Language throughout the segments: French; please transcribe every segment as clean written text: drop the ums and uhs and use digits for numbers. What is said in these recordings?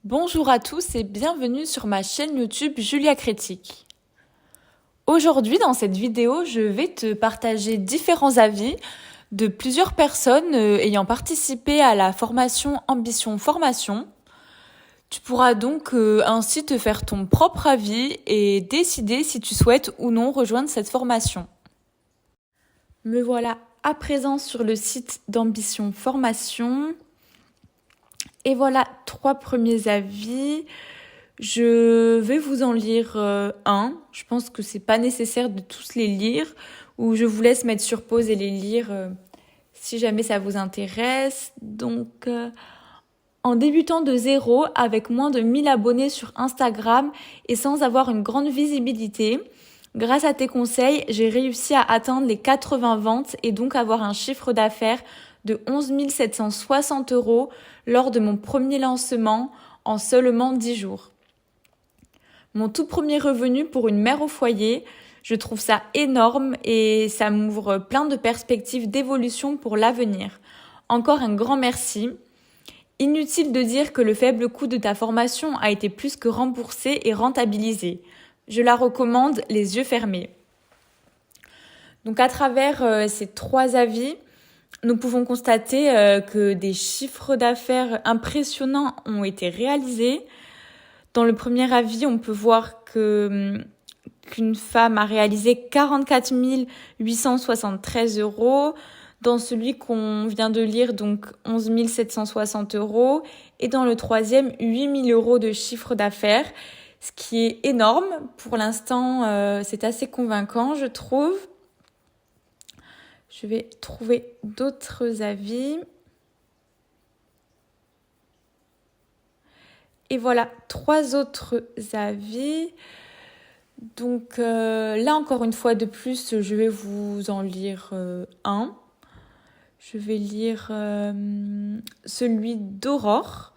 Bonjour à tous et bienvenue sur ma chaîne YouTube Julia Critique. Aujourd'hui, dans cette vidéo, je vais te partager différents avis de plusieurs personnes ayant participé à la formation Ambition Formation. Tu pourras donc ainsi te faire ton propre avis et décider si tu souhaites ou non rejoindre cette formation. Me voilà à présent sur le site d'Ambition Formation. Et voilà 3 premiers avis. Je vais vous en lire un. Je pense que c'est pas nécessaire de tous les lire, ou je vous laisse mettre sur pause et les lire si jamais ça vous intéresse. Donc, en débutant de zéro, avec moins de 1000 abonnés sur Instagram et sans avoir une grande visibilité, grâce à tes conseils, j'ai réussi à atteindre les 80 ventes et donc avoir un chiffre d'affaires de 11 760 € lors de mon premier lancement en seulement 10 jours. Mon tout premier revenu pour une mère au foyer, je trouve ça énorme et ça m'ouvre plein de perspectives d'évolution pour l'avenir. Encore un grand merci. Inutile de dire que le faible coût de ta formation a été plus que remboursé et rentabilisé. Je la recommande les yeux fermés. Donc à travers ces 3 avis, nous pouvons constater que des chiffres d'affaires impressionnants ont été réalisés. Dans le premier avis, on peut voir qu'une femme a réalisé 44 873 €. Dans celui qu'on vient de lire, donc 11 760 €. Et dans le troisième, 8 000 € de chiffre d'affaires, ce qui est énorme. Pour l'instant, c'est assez convaincant, je trouve. Je vais trouver d'autres avis. Et voilà 3 autres avis. Donc là, encore une fois de plus, je vais vous en lire un. Je vais lire celui d'Aurore.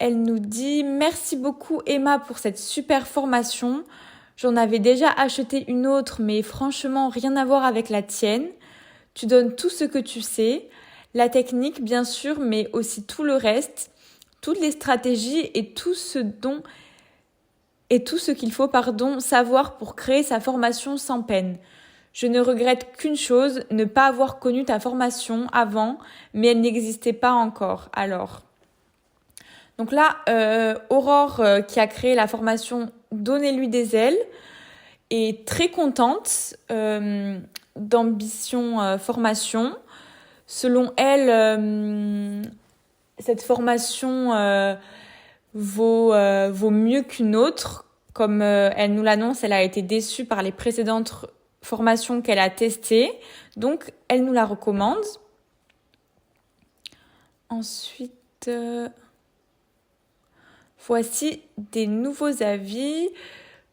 Elle nous dit « Merci beaucoup Emma pour cette super formation. J'en avais déjà acheté une autre, mais franchement, rien à voir avec la tienne. Tu donnes tout ce que tu sais, la technique bien sûr, mais aussi tout le reste, toutes les stratégies et tout ce qu'il faut savoir pour créer sa formation sans peine. Je ne regrette qu'une chose, ne pas avoir connu ta formation avant, mais elle n'existait pas encore. Alors, donc là, Aurore qui a créé la formation Donnez-lui des ailes est très contente d'Ambition Formation. Selon elle, cette formation vaut mieux qu'une autre. Comme elle nous l'annonce, elle a été déçue par les précédentes formations qu'elle a testées. Donc, elle nous la recommande. Ensuite, voici des nouveaux avis.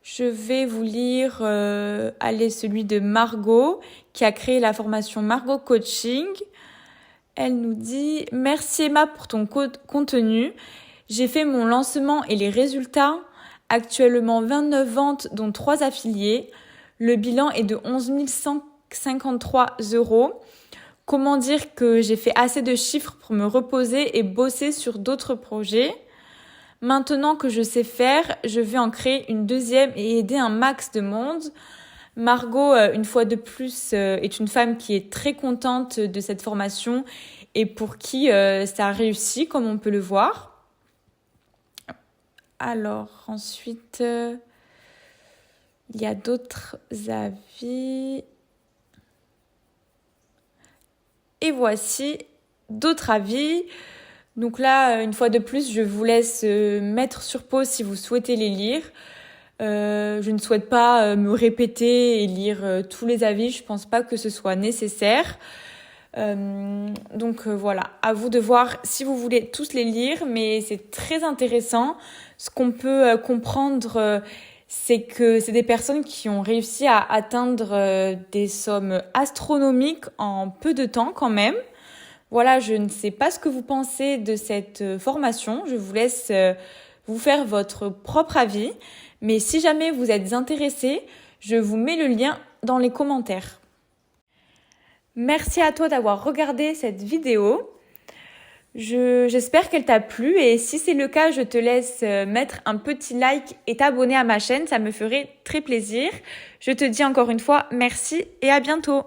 Je vais vous lire celui de Margot, qui a créé la formation Margot Coaching. Elle nous dit « Merci Emma pour ton contenu. J'ai fait mon lancement et les résultats. Actuellement 29 ventes, dont 3 affiliés. Le bilan est de 11 153 €. Comment dire que j'ai fait assez de chiffres pour me reposer et bosser sur d'autres projets. Maintenant que je sais faire, je vais en créer une deuxième et aider un max de monde. » Margot, une fois de plus, est une femme qui est très contente de cette formation et pour qui ça a réussi, comme on peut le voir. Alors, ensuite, il y a d'autres avis. Et voici d'autres avis. Donc là, une fois de plus, je vous laisse mettre sur pause si vous souhaitez les lire. Je ne souhaite pas me répéter et lire tous les avis. Je pense pas que ce soit nécessaire. Donc voilà, à vous de voir si vous voulez tous les lire, mais c'est très intéressant. Ce qu'on peut comprendre, c'est que c'est des personnes qui ont réussi à atteindre des sommes astronomiques en peu de temps quand même. Voilà, je ne sais pas ce que vous pensez de cette formation. Je vous laisse vous faire votre propre avis. Mais si jamais vous êtes intéressé, je vous mets le lien dans les commentaires. Merci à toi d'avoir regardé cette vidéo. J'espère qu'elle t'a plu et si c'est le cas, je te laisse mettre un petit like et t'abonner à ma chaîne, ça me ferait très plaisir. Je te dis encore une fois merci et à bientôt.